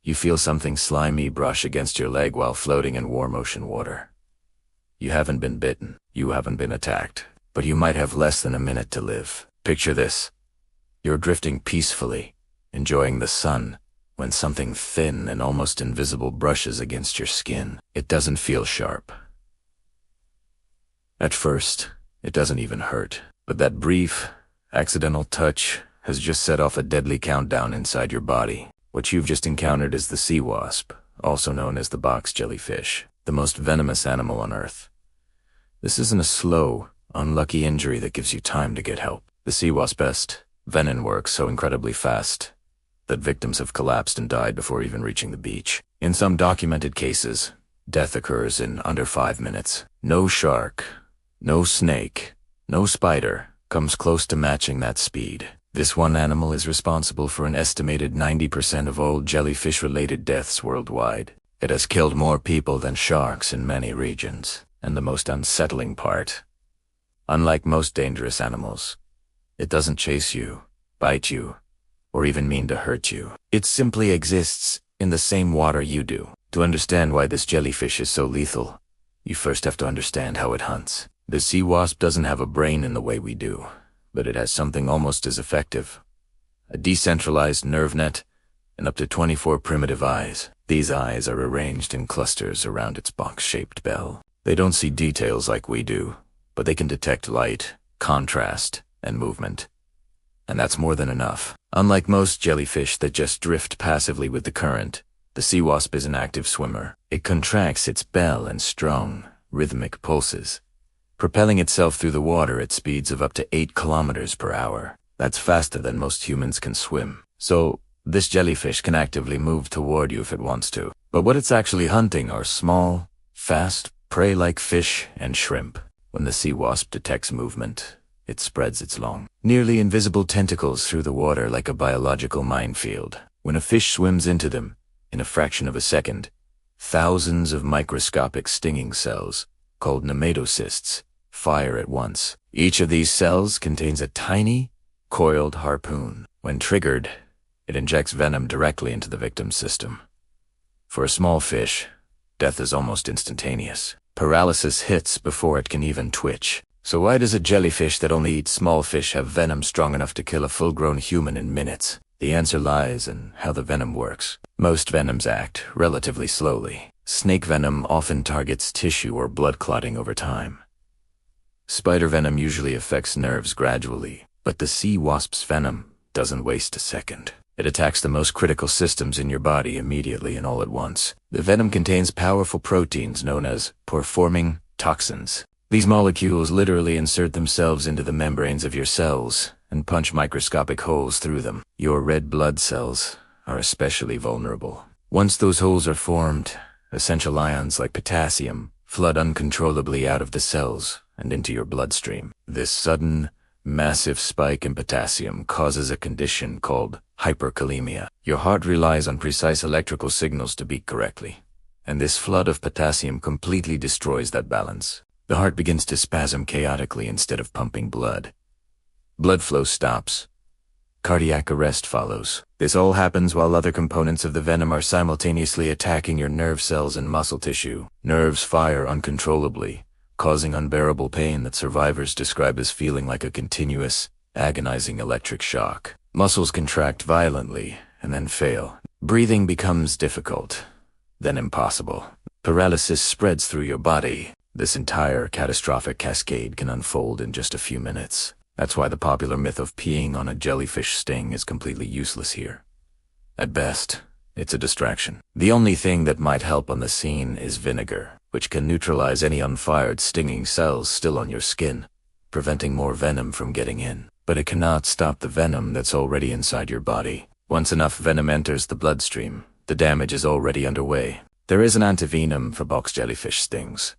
You feel something slimy brush against your leg while floating in warm ocean water. You haven't been bitten, you haven't been attacked, but you might have less than a minute to live. Picture this. You're drifting peacefully, enjoying the sun, when something thin and almost invisible brushes against your skin. It doesn't feel sharp. At first, it doesn't even hurt, but that brief, accidental touch has just set off a deadly countdown inside your body. What you've just encountered is the sea wasp, also known as the box jellyfish, the most venomous animal on Earth. This isn't a slow, unlucky injury that gives you time to get help. The sea wasp's venom works so incredibly fast that victims have collapsed and died before even reaching the beach. In some documented cases, death occurs in under 5 minutes. No shark, no snake, no spider comes close to matching that speed. This one animal is responsible for an estimated 90% of all jellyfish-related deaths worldwide. It has killed more people than sharks in many regions. And the most unsettling part, unlike most dangerous animals, it doesn't chase you, bite you, or even mean to hurt you. It simply exists in the same water you do. To understand why this jellyfish is so lethal, you first have to understand how it hunts. The sea wasp doesn't have a brain in the way we do, but it has something almost as effective. A decentralized nerve net and up to 24 primitive eyes. These eyes are arranged in clusters around its box-shaped bell. They don't see details like we do, but they can detect light, contrast, and movement. And that's more than enough. Unlike most jellyfish that just drift passively with the current, the sea wasp is an active swimmer. It contracts its bell in strong, rhythmic pulses, propelling itself through the water at speeds of up to 8 kilometers per hour. That's faster than most humans can swim. So, this jellyfish can actively move toward you if it wants to. But what it's actually hunting are small, fast, prey-like fish and shrimp. When the sea wasp detects movement, it spreads its long, nearly invisible tentacles through the water like a biological minefield. When a fish swims into them, in a fraction of a second, thousands of microscopic stinging cells, called nematocysts, fire at once. Each of these cells contains a tiny, coiled harpoon. When triggered, it injects venom directly into the victim's system. For a small fish, death is almost instantaneous. Paralysis hits before it can even twitch. So why does a jellyfish that only eats small fish have venom strong enough to kill a full-grown human in minutes? The answer lies in how the venom works. Most venoms act relatively slowly. Snake venom often targets tissue or blood clotting over time. Spider venom usually affects nerves gradually, but the sea wasp's venom doesn't waste a second. It attacks the most critical systems in your body immediately and all at once. The venom contains powerful proteins known as pore-forming toxins. These molecules literally insert themselves into the membranes of your cells and punch microscopic holes through them. Your red blood cells are especially vulnerable. Once those holes are formed, essential ions like potassium flood uncontrollably out of the cells and into your bloodstream. This sudden, massive spike in potassium causes a condition called hyperkalemia. Your heart relies on precise electrical signals to beat correctly, and this flood of potassium completely destroys that balance. The heart begins to spasm chaotically instead of pumping blood. Blood flow stops. Cardiac arrest follows. This all happens while other components of the venom are simultaneously attacking your nerve cells and muscle tissue. Nerves fire uncontrollably, causing unbearable pain that survivors describe as feeling like a continuous, agonizing electric shock. Muscles contract violently and then fail. Breathing becomes difficult, then impossible. Paralysis spreads through your body. This entire catastrophic cascade can unfold in just a few minutes. That's why the popular myth of peeing on a jellyfish sting is completely useless here. At best, it's a distraction. The only thing that might help on the scene is vinegar, which can neutralize any unfired stinging cells still on your skin, preventing more venom from getting in. But it cannot stop the venom that's already inside your body. Once enough venom enters the bloodstream, the damage is already underway. There is an antivenom for box jellyfish stings,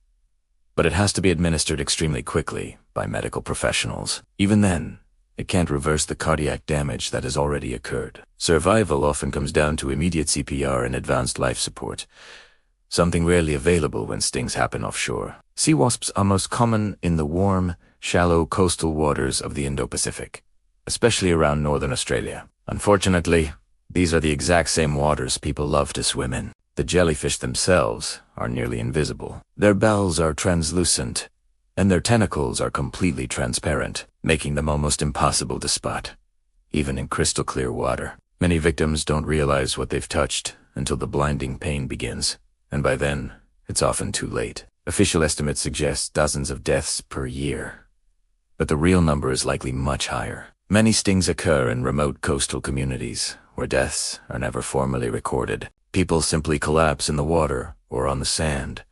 but it has to be administered extremely quickly by medical professionals. Even then, it can't reverse the cardiac damage that has already occurred. Survival often comes down to immediate CPR and advanced life support, something rarely available when stings happen offshore. Sea wasps are most common in the warm, shallow coastal waters of the Indo-Pacific, especially around northern Australia. Unfortunately, These are the exact same waters people love to swim in. The jellyfish themselves are nearly invisible. Their bells are translucent, and their tentacles are completely transparent, making them almost impossible to spot, even in crystal clear water. Many victims don't realize what they've touched until the blinding pain begins, and by then, it's often too late. Official estimates suggest dozens of deaths per year, but the real number is likely much higher. Many stings occur in remote coastal communities, where deaths are never formally recorded. People simply collapse in the water or on the sand,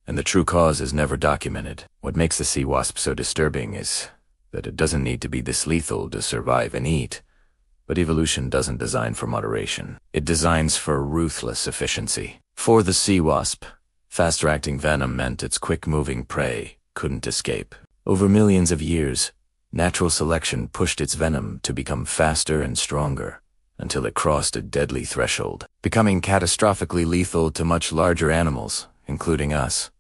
and the true cause is never documented. What makes the sea wasp so disturbing is that it doesn't need to be this lethal to survive and eat. But evolution doesn't design for moderation. It designs for ruthless efficiency. For the sea wasp, faster-acting venom meant its quick-moving prey couldn't escape. Over millions of years, natural selection pushed its venom to become faster and stronger until it crossed a deadly threshold, becoming catastrophically lethal to much larger animals, including us.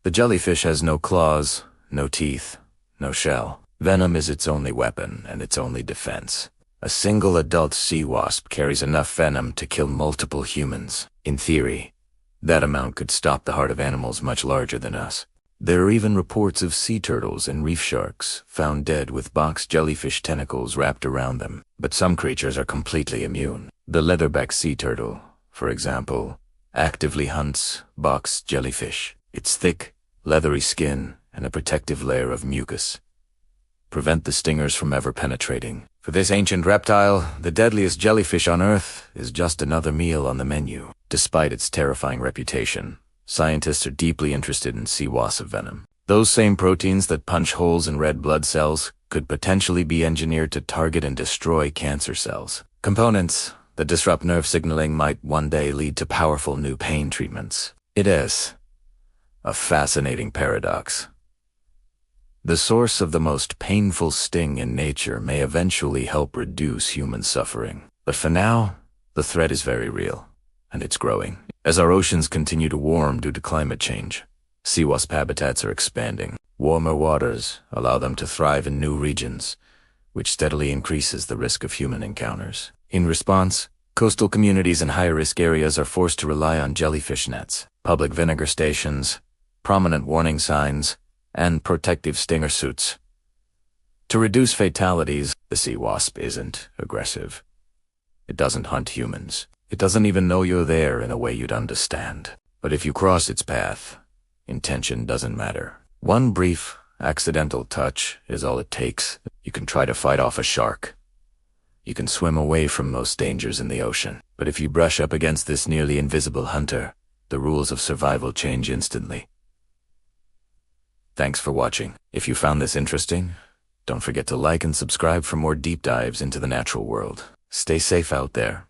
The jellyfish has no claws, no teeth, no shell. Venom is its only weapon and its only defense. A single adult sea wasp carries enough venom to kill multiple humans. In theory, that amount could stop the heart of animals much larger than us. There are even reports of sea turtles and reef sharks found dead with box jellyfish tentacles wrapped around them. But some creatures are completely immune. The leatherback sea turtle, for example, actively hunts box jellyfish. Its thick, leathery skin and a protective layer of mucus prevent the stingers from ever penetrating. For this ancient reptile, the deadliest jellyfish on Earth is just another meal on the menu. Despite its terrifying reputation, scientists are deeply interested in sea wasp venom. Those same proteins that punch holes in red blood cells could potentially be engineered to target and destroy cancer cells. Components that disrupt nerve signaling might one day lead to powerful new pain treatments. It is a fascinating paradox. The source of the most painful sting in nature may eventually help reduce human suffering. But for now, the threat is very real, and it's growing. As our oceans continue to warm due to climate change, sea wasp habitats are expanding. Warmer waters allow them to thrive in new regions, which steadily increases the risk of human encounters. In response, coastal communities in high-risk areas are forced to rely on jellyfish nets, public vinegar stations, prominent warning signs, and protective stinger suits. To reduce fatalities, the sea wasp isn't aggressive. It doesn't hunt humans. It doesn't even know you're there in a way you'd understand. But if you cross its path, intention doesn't matter. One brief, accidental touch is all it takes. You can try to fight off a shark. You can swim away from most dangers in the ocean. But if you brush up against this nearly invisible hunter, the rules of survival change instantly. Thanks for watching. If you found this interesting, don't forget to like and subscribe for more deep dives into the natural world. Stay safe out there.